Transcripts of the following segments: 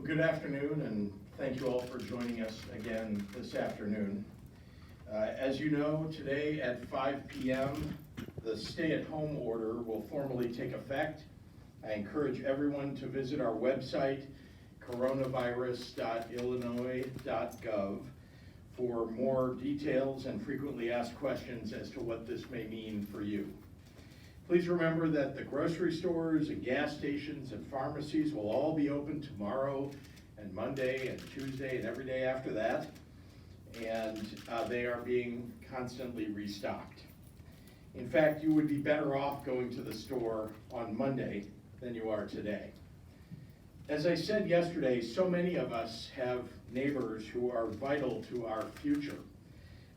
Well, good afternoon, and thank you all for joining us again this afternoon. As you know, today at 5 p.m., the stay-at-home order will formally take effect. I encourage everyone to visit our website, coronavirus.illinois.gov, for more details and frequently asked questions as to what this may mean for you. Please remember that the grocery stores and gas stations and pharmacies will all be open tomorrow and Monday and Tuesday and every day after that, and they are being constantly restocked. In fact, you would be better off going to the store on Monday than you are today. As I said yesterday, so many of us have neighbors who are vital to our future.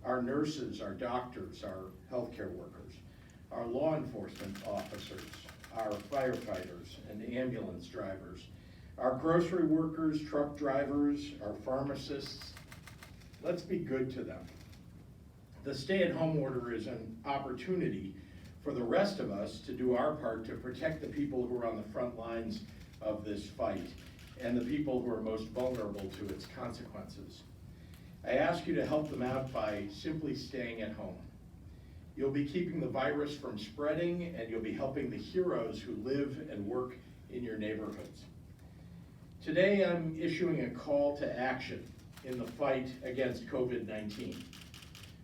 Our nurses, our doctors, our healthcare workers, our law enforcement officers, our firefighters and ambulance drivers, our grocery workers, truck drivers, our pharmacists. Let's be good to them. The stay-at-home order is an opportunity for the rest of us to do our part to protect the people who are on the front lines of this fight and the people who are most vulnerable to its consequences. I ask you to help them out by simply staying at home. You'll be keeping the virus from spreading, and you'll be helping the heroes who live and work in your neighborhoods. Today, I'm issuing a call to action in the fight against COVID-19.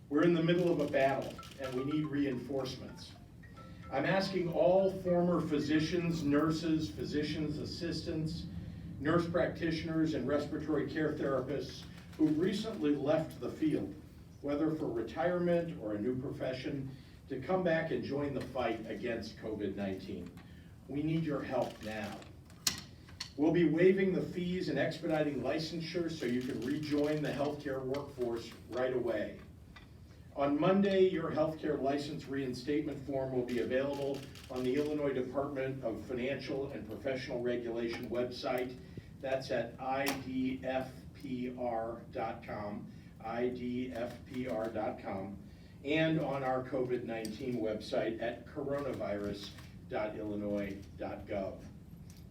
We're in the middle of a battle, and we need reinforcements. I'm asking all former physicians, nurses, physicians' assistants, nurse practitioners, and respiratory care therapists who recently left the field, whether for retirement or a new profession, to come back and join the fight against COVID-19. We need your help now. We'll be waiving the fees and expediting licensure so you can rejoin the healthcare workforce right away. On Monday, your healthcare license reinstatement form will be available on the Illinois Department of Financial and Professional Regulation website. That's at idfpr.com. idfpr.com, and on our COVID-19 website at coronavirus.illinois.gov.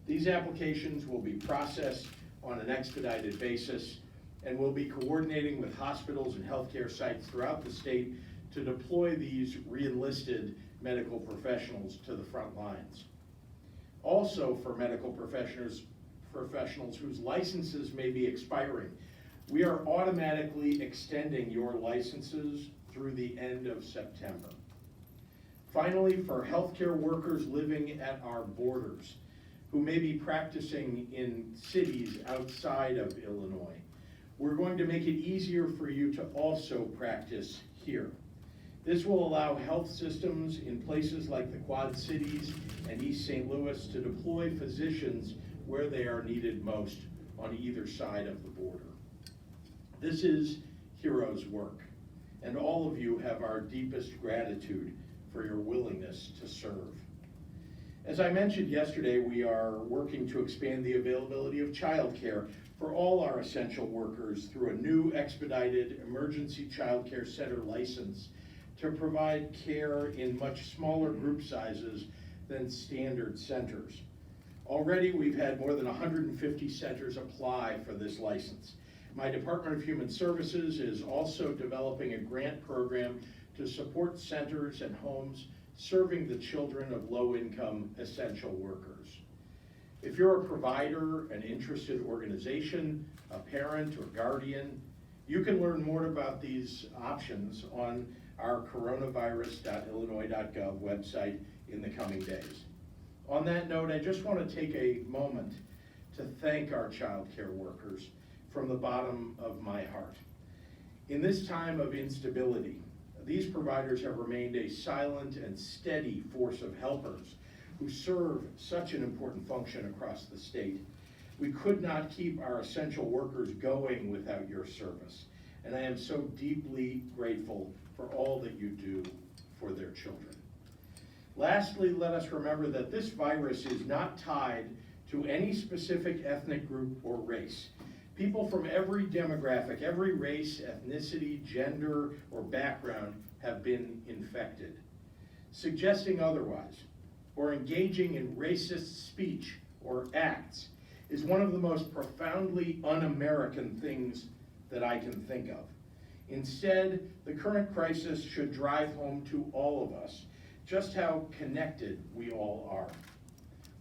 These applications will be processed on an expedited basis, and we'll be coordinating with hospitals and healthcare sites throughout the state to deploy these re-enlisted medical professionals to the front lines. Also, for medical professionals whose licenses may be expiring, we are automatically extending your licenses through the end of September. Finally, for healthcare workers living at our borders who may be practicing in cities outside of Illinois, we're going to make it easier for you to also practice here. This will allow health systems in places like the Quad Cities and East St. Louis to deploy physicians where they are needed most on either side of the border. This is heroes' work, and all of you have our deepest gratitude for your willingness to serve. As I mentioned yesterday, we are working to expand the availability of childcare for all our essential workers through a new expedited emergency childcare center license to provide care in much smaller group sizes than standard centers. Already, we've had more than 150 centers apply for this license. My Department of Human Services is also developing a grant program to support centers and homes serving the children of low-income essential workers. If you're a provider, an interested organization, a parent or guardian, you can learn more about these options on our coronavirus.illinois.gov website in the coming days. On that note, I just want to take a moment to thank our child care workers from the bottom of my heart. In this time of instability, these providers have remained a silent and steady force of helpers who serve such an important function across the state. We could not keep our essential workers going without your service, and I am so deeply grateful for all that you do for their children. Lastly, let us remember that this virus is not tied to any specific ethnic group or race. People from every demographic, every race, ethnicity, gender, or background have been infected. Suggesting otherwise, or engaging in racist speech or acts is one of the most profoundly un-American things that I can think of. Instead, the current crisis should drive home to all of us just how connected we all are.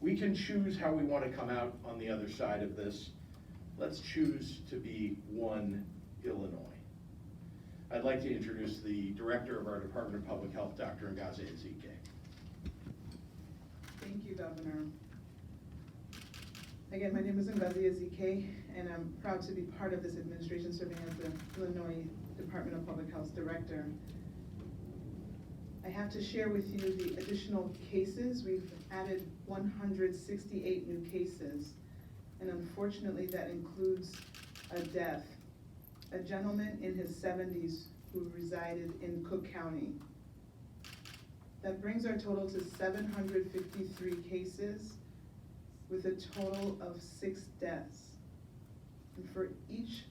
We can choose how we want to come out on the other side of this. Let's choose to be one Illinois. I'd like to introduce the director of our Department of Public Health, Dr. Ngozi Ezike. Thank you, Governor. Again, my name is Ngozi Ezike, and I'm proud to be part of this administration serving as the Illinois Department of Public Health Director. I have to share with you the additional cases. We've added 168 new cases, and unfortunately that includes a death. A gentleman in his 70s who resided in Cook County. That brings our total to 753 cases with a total of 6 deaths. And for each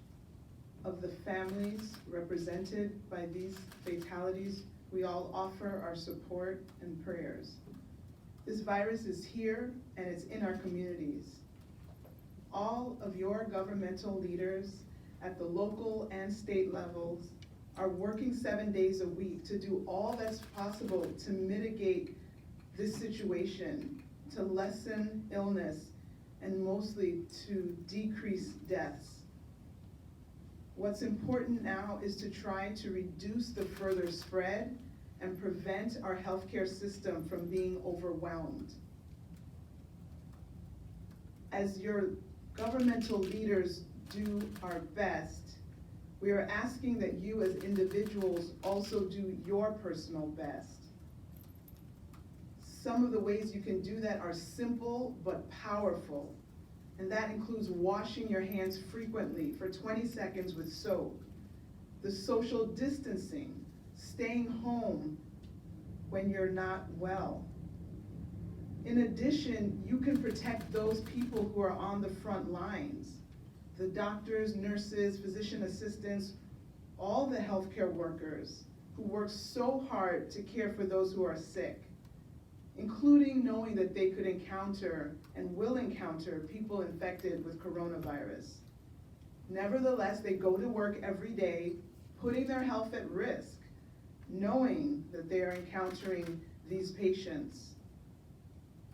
of the families represented by these fatalities, we all offer our support and prayers. This virus is here and it's in our communities. All of your governmental leaders at the local and state levels are working 7 days a week to do all that's possible to mitigate this situation, to lessen illness, and mostly to decrease deaths. What's important now is to try to reduce the further spread and prevent our healthcare system from being overwhelmed. As your governmental leaders do our best, we are asking that you as individuals also do your personal best. Some of the ways you can do that are simple but powerful, and that includes washing your hands frequently for 20 seconds with soap, the social distancing, staying home when you're not well. In addition, you can protect those people who are on the front lines, the doctors, nurses, physician assistants, all the healthcare workers who work so hard to care for those who are sick, including knowing that they could encounter and will encounter people infected with coronavirus. Nevertheless, they go to work every day, putting their health at risk, knowing that they are encountering these patients.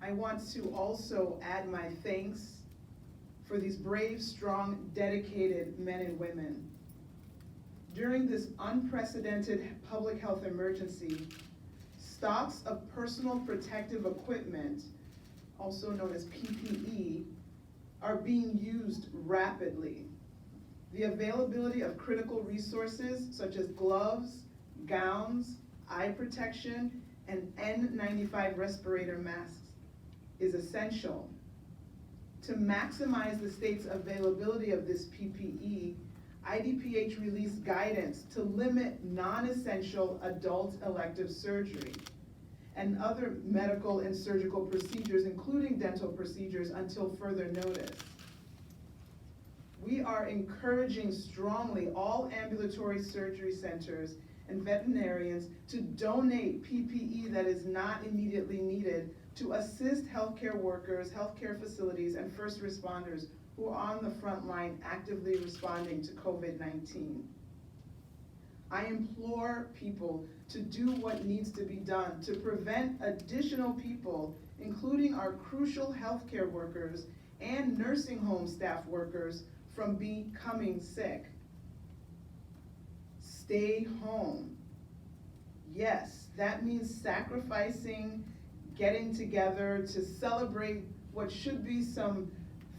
I want to also add my thanks for these brave, strong, dedicated men and women. During this unprecedented public health emergency, stocks of personal protective equipment, also known as PPE, are being used rapidly. The availability of critical resources such as gloves, gowns, eye protection, and N95 respirator masks is essential. To maximize the state's availability of this PPE, IDPH released guidance to limit non-essential adult elective surgery and other medical and surgical procedures, including dental procedures, until further notice. We are encouraging strongly all ambulatory surgery centers and veterinarians to donate PPE that is not immediately needed to assist healthcare workers, healthcare facilities, and first responders who are on the front line actively responding to COVID-19. I implore people to do what needs to be done to prevent additional people, including our crucial healthcare workers and nursing home staff workers, from becoming sick. Stay home. Yes, that means sacrificing getting together to celebrate what should be some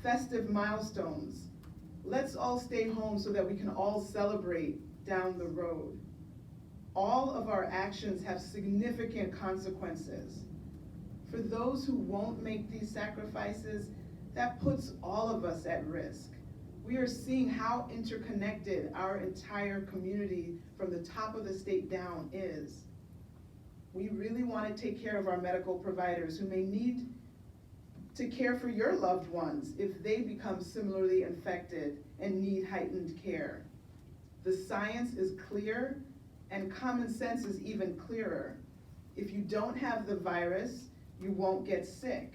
festive milestones. Let's all stay home so that we can all celebrate down the road. All of our actions have significant consequences. For those who won't make these sacrifices, that puts all of us at risk. We are seeing how interconnected our entire community from the top of the state down is. We really want to take care of our medical providers who may need to care for your loved ones if they become similarly infected and need heightened care. The science is clear and common sense is even clearer. If you don't have the virus, you won't get sick.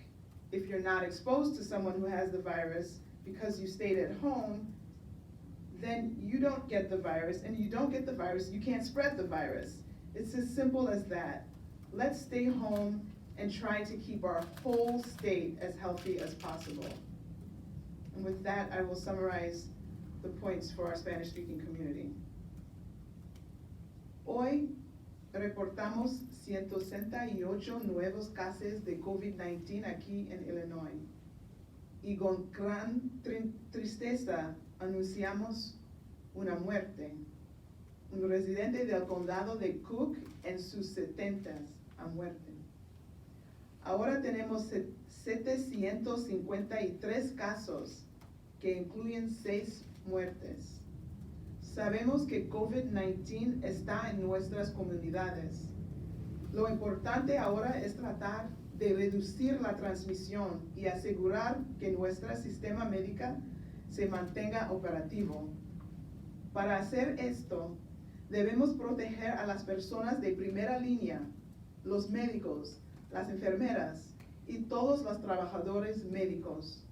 if you're not exposed to someone who has the virus because you stayed at home, then you don't get the virus, and you don't get the virus, you can't spread the virus. It's as simple as that. Let's stay home and try to keep our whole state as healthy as possible. And with that, I will summarize the points for our Spanish-speaking community. Hoy reportamos 168 nuevos casos de COVID-19 aquí en Illinois. Y con gran tristeza anunciamos una muerte. Un residente del condado de Cook en sus 70s a muerte. Ahora tenemos 753 casos que incluyen 6 muertes. Sabemos que COVID-19 está en nuestras comunidades. Lo importante ahora es tratar de reducir la transmisión y asegurar que nuestro sistema médico se mantenga operativo. Para hacer esto, debemos proteger a las personas de primera línea, los médicos, las enfermeras y todos los trabajadores médicos.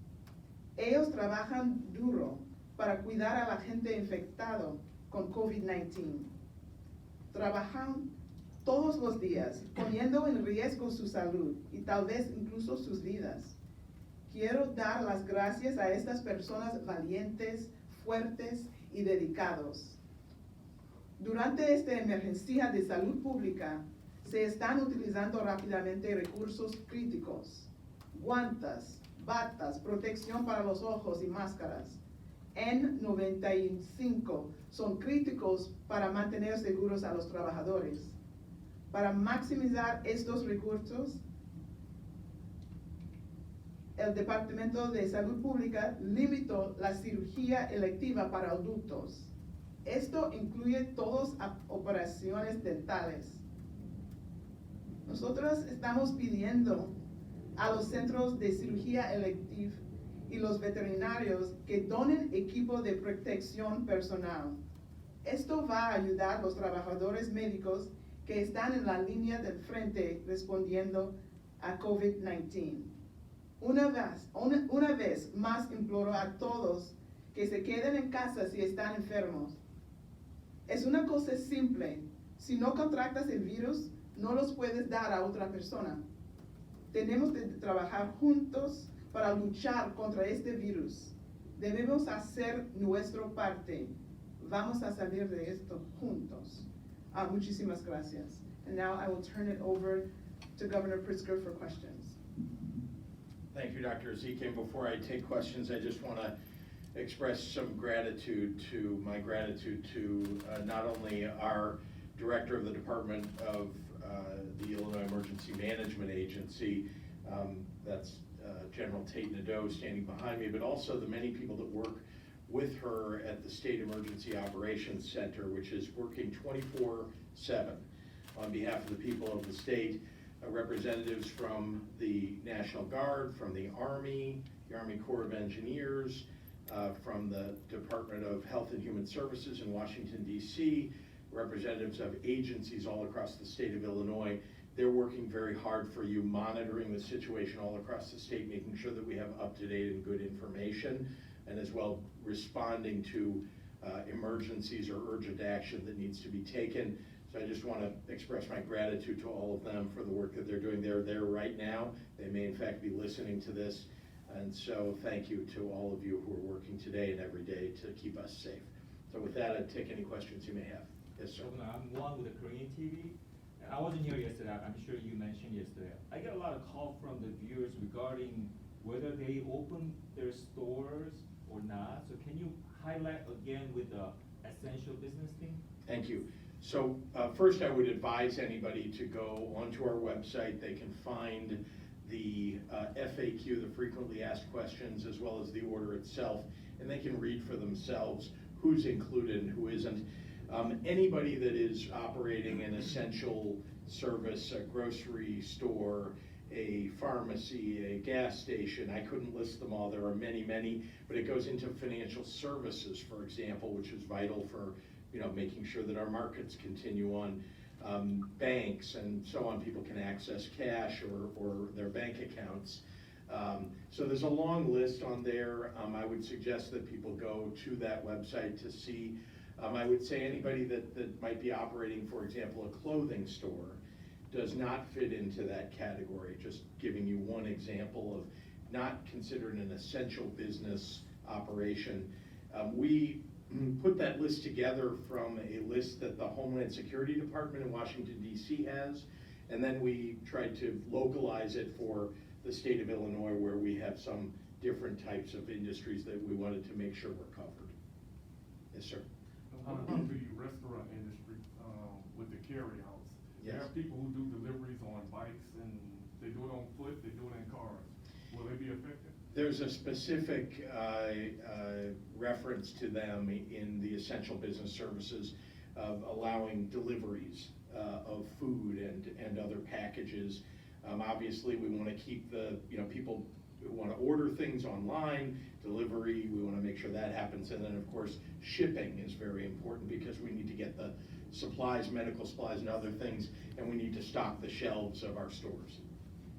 Ellos trabajan duro para cuidar a la gente infectada con COVID-19. Trabajan todos los días, poniendo en riesgo su salud y tal vez incluso sus vidas. Quiero dar las gracias a estas personas valientes, fuertes y dedicados. Durante esta emergencia de salud pública, se están utilizando rápidamente recursos críticos: guantes, batas, protección para los ojos y máscaras. N95 son críticos para mantener seguros a los trabajadores. Para maximizar estos recursos, el Departamento de Salud Pública limitó la cirugía electiva para adultos. Esto incluye todas operaciones dentales. Nosotros estamos pidiendo a los centros de cirugía electiva y los veterinarios que donen equipo de protección personal. Esto va a ayudar a los trabajadores médicos que están en la línea del frente respondiendo a COVID-19. Una vez más imploro a todos que se queden en casa si están enfermos. Es una cosa simple: si no contractas el virus, no los puedes dar a otra persona. Tenemos que trabajar juntos para luchar contra este virus. Debemos hacer nuestra parte. Vamos a salir de esto juntos. Muchísimas gracias. And now I will turn it over to Governor Pritzker for questions. Thank you, Dr. Ezike. Before I take questions, I just want to express some gratitude to not only our Director of the Department of the Illinois Emergency Management Agency, that's General Tate Nadeau standing behind me, but also the many people that work with her at the State Emergency Operations Center, which is working 24/7 on behalf of the people of the state. Representatives from the National Guard, from the Army Corps of Engineers, from the Department of Health and Human Services in Washington, D.C., representatives of agencies all across the state of Illinois. They're working very hard for you, monitoring the situation all across the state, making sure that we have up-to-date and good information, and as well responding to emergencies or urgent action that needs to be taken. So I just want to express my gratitude to all of them for the work that they're doing. They're there right now. They may in fact be listening to this. And so thank you to all of you who are working today and every day to keep us safe. So with that, I'd take any questions you may have. Yes, sir. I'm Juan with the Korean TV. And I wasn't here yesterday. I'm sure you mentioned yesterday. I get a lot of calls from the viewers regarding whether they open their stores or not. So can you highlight again with the essential business thing? Thank you. So first I would advise anybody to go onto our website. They can find the FAQ, the frequently asked questions, as well as the order itself, and they can read for themselves who's included and who isn't. Anybody that is operating an essential service, a grocery store, a pharmacy, a gas station, I couldn't list them all, there are many, many, but it goes into financial services, for example, which is vital for making sure that our markets continue on. Banks and so on, people can access cash or their bank accounts. So there's a long list on there. I would suggest that people go to that website to see. I would say anybody that might be operating, for example, a clothing store does not fit into that category. Just giving you one example of not considered an essential business operation. We put that list together from a list that the Homeland Security Department in Washington, D.C. has, and then we tried to localize it for the state of Illinois, where we have some different types of industries that we wanted to make sure were covered. Yes, sir. What about the restaurant industry, with the carry outs? There Yes. are people who do deliveries on bikes and they do it on foot, they do it in cars. Will they be affected? There's a specific reference to them in the essential business services of allowing deliveries of food and other packages. Obviously, we want to keep the, people who want to order things online, delivery, we want to make sure that happens. And then, of course, shipping is very important because we need to get the supplies, medical supplies and other things, and we need to stock the shelves of our stores.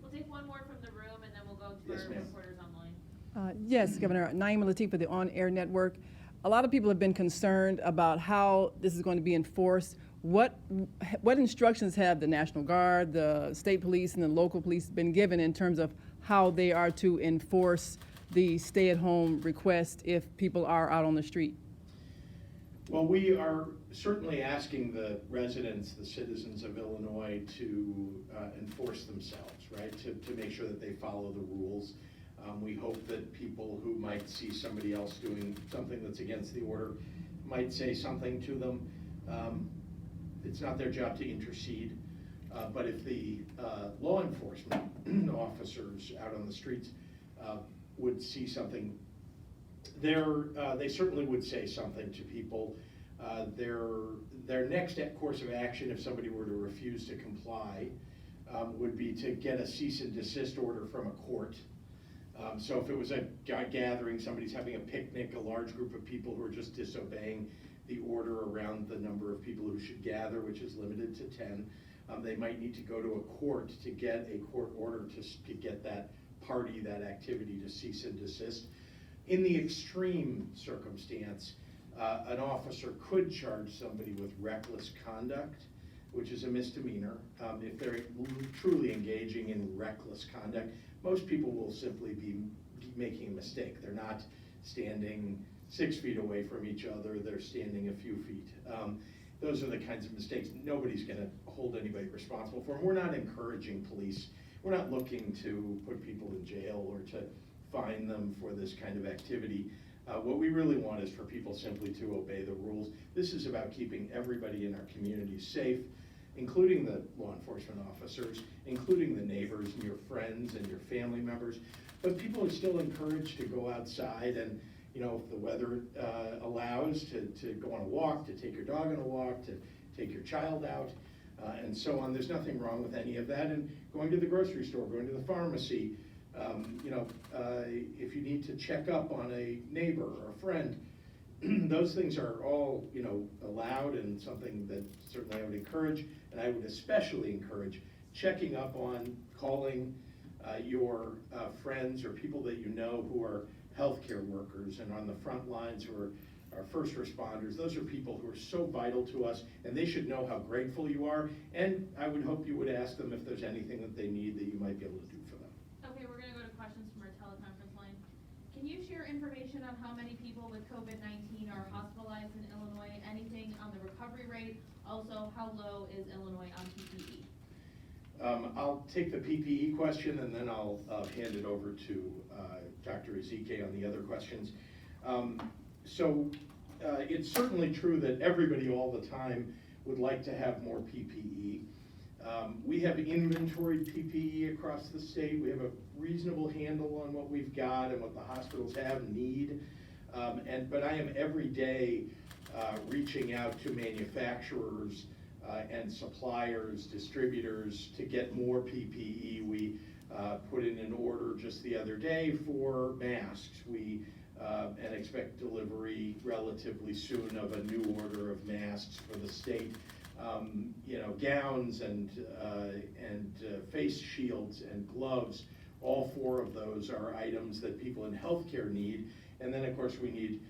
We'll take one more from the room and then we'll go to Yes, our ma'am. reporters online. Yes, Governor, Naima Lateef for the On Air Network. A lot of people have been concerned about how this is going to be enforced. What instructions have the National Guard, the state police, and the local police been given in terms of how they are to enforce the stay-at-home request if people are out on the street? Well, we are certainly asking the residents, the citizens of Illinois to enforce themselves, right? To make sure that they follow the rules. We hope that people who might see somebody else doing something that's against the order might say something to them. It's not their job to intercede, but if the law enforcement officers out on the streets would see something, they certainly would say something to people. Their next course of action, if somebody were to refuse to comply, would be to get a cease and desist order from a court. So if it was a gathering, somebody's having a picnic, a large group of people who are just disobeying the order around the number of people who should gather, which is limited to 10, they might need to go to a court to get a court order to get that party, that activity to cease and desist. In the extreme circumstance, an officer could charge somebody with reckless conduct, which is a misdemeanor. If they're truly engaging in reckless conduct, most people will simply be making a mistake. They're not standing 6 feet away from each other, they're standing a few feet. Those are the kinds of mistakes nobody's gonna hold anybody responsible for. And we're not encouraging police. We're not looking to put people in jail or to fine them for this kind of activity. What we really want is for people simply to obey the rules. This is about keeping everybody in our community safe, including the law enforcement officers, including the neighbors and your friends and your family members. But people are still encouraged to go outside and, if the weather allows, to go on a walk, to take your dog on a walk, to take your child out, and so on. There's nothing wrong with any of that. And going to the grocery store, going to the pharmacy, if you need to check up on a neighbor or a friend, those things are all, allowed and something that certainly I would encourage, and I would especially encourage checking up on, calling your friends or people that you know who are healthcare workers and on the front lines who are first responders. Those are people who are so vital to us, and they should know how grateful you are, and I would hope you would ask them if there's anything that they need that you might be able to do for them. Okay, we're gonna go to questions from our teleconference line. Can you share information on how many people with COVID-19 are hospitalized in Illinois? Anything on the recovery rate? Also, how low is Illinois on PPE? I'll take the PPE question and then I'll hand it over to Dr. Ezike on the other questions. It's certainly true that everybody all the time would like to have more PPE. We have inventoried PPE across the state. We have a reasonable handle on what we've got and what the hospitals have and need. But I am every day reaching out to manufacturers and suppliers, distributors to get more PPE. We put in an order just the other day for masks. We and expect delivery relatively soon of a new order of masks for the state. Gowns and face shields and gloves All 4 of those are items that people in healthcare need. And then, of course, we need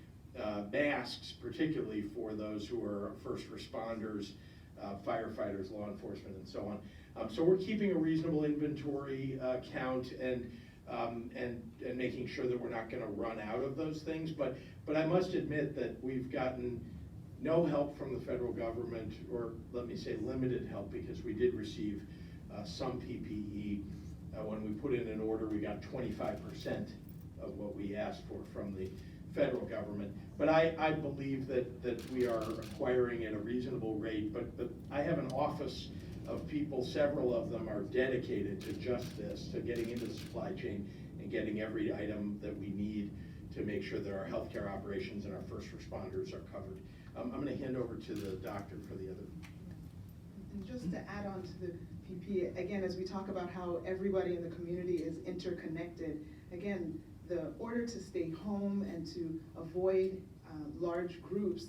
masks, particularly for those who are first responders, firefighters, law enforcement, and so on. So we're keeping a reasonable inventory count and making sure that we're not going to run out of those things. But I must admit that we've gotten no help from the federal government, or let me say limited help, because we did receive some PPE. When we put in an order, we got 25% of what we asked for from the federal government. But I believe that we are acquiring at a reasonable rate, but I have an office of people, several of them are dedicated to just this, to getting into the supply chain and getting every item that we need to make sure that our healthcare operations and our first responders are covered. I'm gonna hand over to the doctor for the other. And just to add on to the PPE, again, as we talk about how everybody in the community is interconnected, again, the order to stay home and to avoid large groups,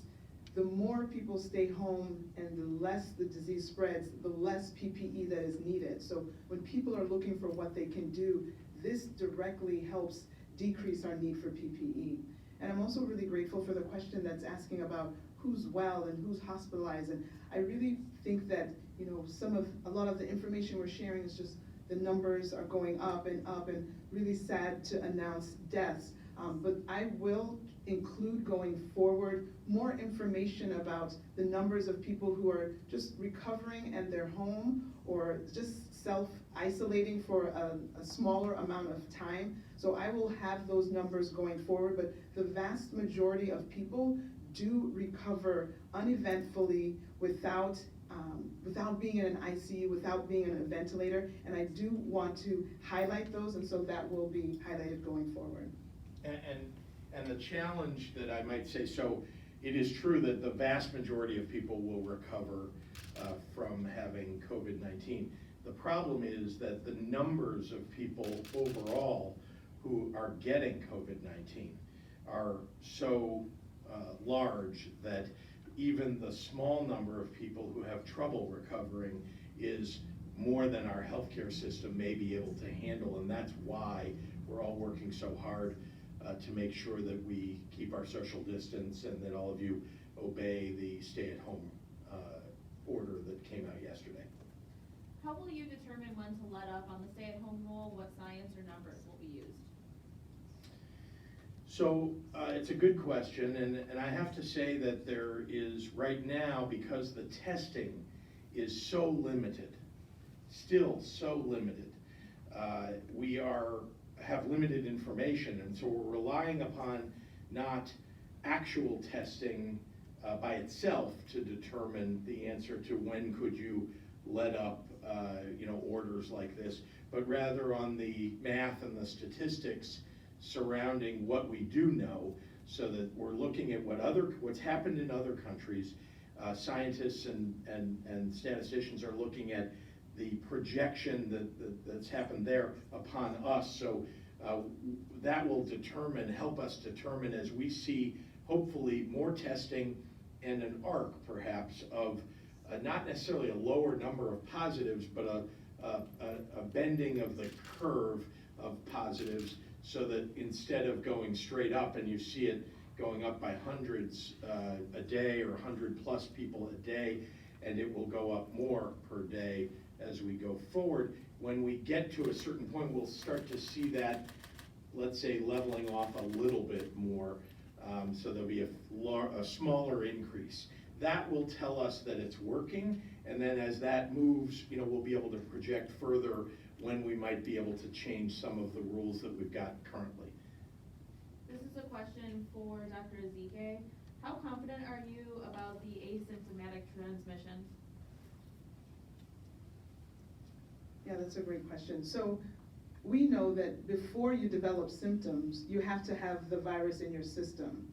the more people stay home and the less the disease spreads, the less PPE that is needed. So when people are looking for what they can do, this directly helps decrease our need for PPE. And I'm also really grateful for the question that's asking about who's well and who's hospitalized. And I really think that, you know, a lot of the information we're sharing is just the numbers are going up, and really sad to announce deaths. But I will include going forward more information about the numbers of people who are just recovering and they're home or just self-isolating for a smaller amount of time. So I will have those numbers going forward, but the vast majority of people do recover uneventfully without being in an ICU, without being in a ventilator, and I do want to highlight those, and so that will be highlighted going forward. And the challenge that I might say, so it is true that the vast majority of people will recover from having COVID-19. The problem is that the numbers of people overall who are getting COVID-19 are so large that even the small number of people who have trouble recovering is more than our healthcare system may be able to handle, and that's why we're all working so hard to make sure that we keep our social distance and that all of you obey the stay-at-home order that came out yesterday. How will you determine when to let up on the stay-at-home rule? What science or numbers will be used? So it's a good question, and I have to say that there is right now, because the testing is so limited, still so limited, we have limited information, and so we're relying upon not actual testing by itself to determine the answer to when could you let up orders like this, but rather on the math and the statistics surrounding what we do know, so that we're looking at what's happened in other countries. Scientists and statisticians are looking at the projection that's happened there upon us. So that will help us determine, as we see hopefully more testing and an arc perhaps of not necessarily a lower number of positives, but a bending of the curve of positives, so that instead of going straight up and you see it going up by hundreds a day or 100+ people a day, and it will go up more per day as we go forward. When we get to a certain point, we'll start to see that, let's say, leveling off a little bit more, so there'll be a smaller increase. That will tell us that it's working, and then as that moves, we'll be able to project further when we might be able to change some of the rules that we've got currently. This is a question for Dr. Ezike. How confident are you about the asymptomatic transmission? Yeah, that's a great question. So we know that before you develop symptoms, you have to have the virus in your system.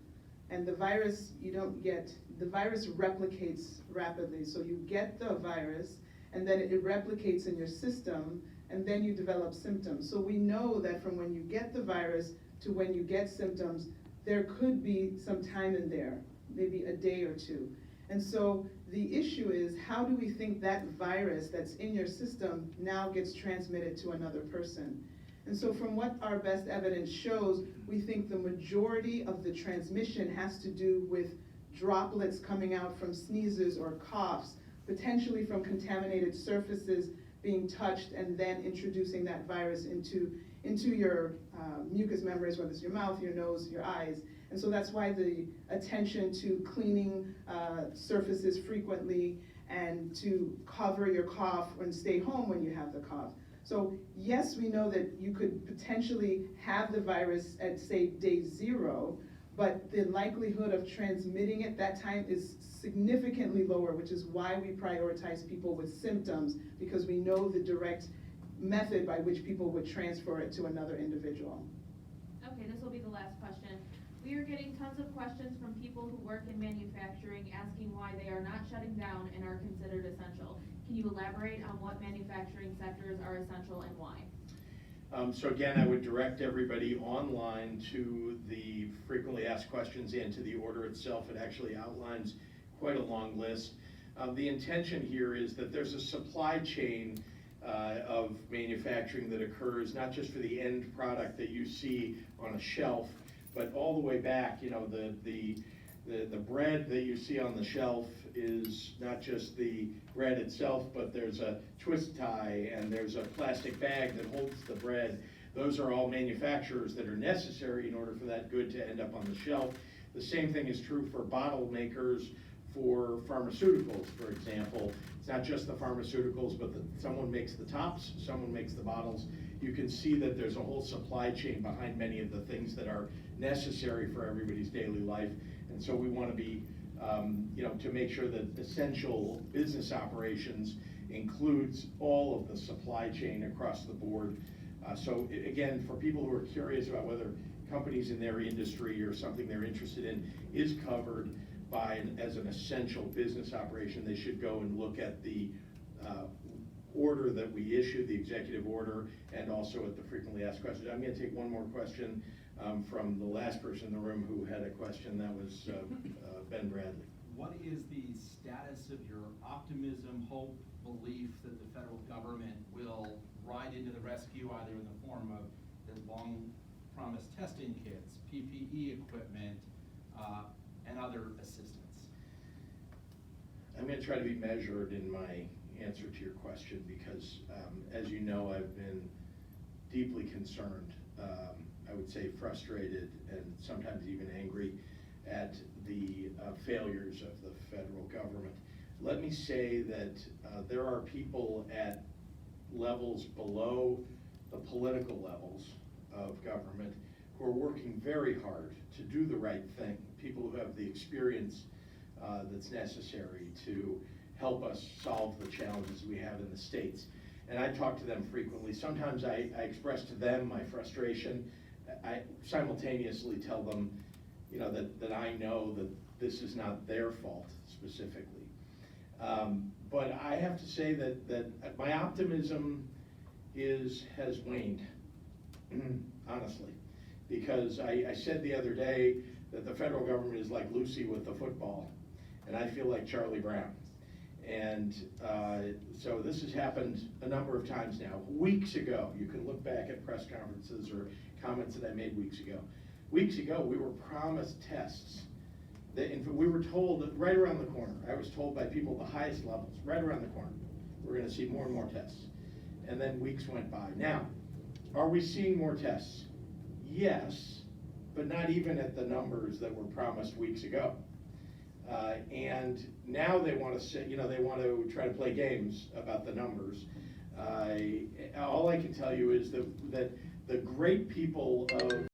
And the virus, the virus replicates rapidly. So you get the virus, and then it replicates in your system, and then you develop symptoms. So we know that from when you get the virus to when you get symptoms, there could be some time in there, maybe a day or two. And so the issue is, how do we think that virus that's in your system now gets transmitted to another person? And so from what our best evidence shows, we think the majority of the transmission has to do with droplets coming out from sneezes or coughs, potentially from contaminated surfaces being touched and then introducing that virus into your mucous membranes, whether it's your mouth, your nose, your eyes. And so that's why the attention to cleaning surfaces frequently and to cover your cough and stay home when you have the cough. So yes, we know that you could potentially have the virus at, say, day 0, but the likelihood of transmitting at that time is significantly lower, which is why we prioritize people with symptoms, because we know the direct method by which people would transfer it to another individual. Okay, this will be the last question. We are getting tons of questions from people who work in manufacturing asking why they are not shutting down and are considered essential. Can you elaborate on what manufacturing sectors are essential and why? So again, I would direct everybody online to the frequently asked questions and to the order itself. It actually outlines quite a long list. The intention here is that there's a supply chain of manufacturing that occurs not just for the end product that you see on a shelf, but all the way back. You know, the bread that you see on the shelf is not just the bread itself, but there's a twist tie and there's a plastic bag that holds the bread. Those are all manufacturers that are necessary in order for that good to end up on the shelf. The same thing is true for bottle makers for pharmaceuticals, for example. It's not just the pharmaceuticals, but someone makes the tops, someone makes the bottles. You can see that there's a whole supply chain behind many of the things that are necessary for everybody's daily life. And so we want to be, to make sure that essential business operations includes all of the supply chain across the board. So again, for people who are curious about whether companies in their industry or something they're interested in is covered as an essential business operation, they should go and look at the order that we issued, the executive order, and also at the frequently asked questions. I'm going to take one more question from the last person in the room who had a question. That was Ben Bradley. What is the status of your optimism, hope, belief that the federal government will ride into the rescue either in the form of the long-promised testing kits, PPE equipment, and other assistance? I'm going to try to be measured in my answer to your question because, as you know, I've been deeply concerned, I would say frustrated, and sometimes even angry at the failures of the federal government. Let me say that there are people at levels below the political levels of government who are working very hard to do the right thing, people who have the experience that's necessary to help us solve the challenges we have in the states. And I talk to them frequently. Sometimes I express to them my frustration. I simultaneously tell them, that I know that this is not their fault specifically. But I have to say that my optimism has waned, honestly, because I said the other day that the federal government is like Lucy with the football, and I feel like Charlie Brown. And so this has happened a number of times now. Weeks ago, you can look back at press conferences or comments that I made weeks ago. Weeks ago, we were promised tests. We were told that right around the corner, I was told by people at the highest levels, right around the corner, we're going to see more and more tests. And then weeks went by. Now, are we seeing more tests? Yes, but not even at the numbers that were promised weeks ago. And now they want to say, they want to try to play games about the numbers. All I can tell you is that the great people of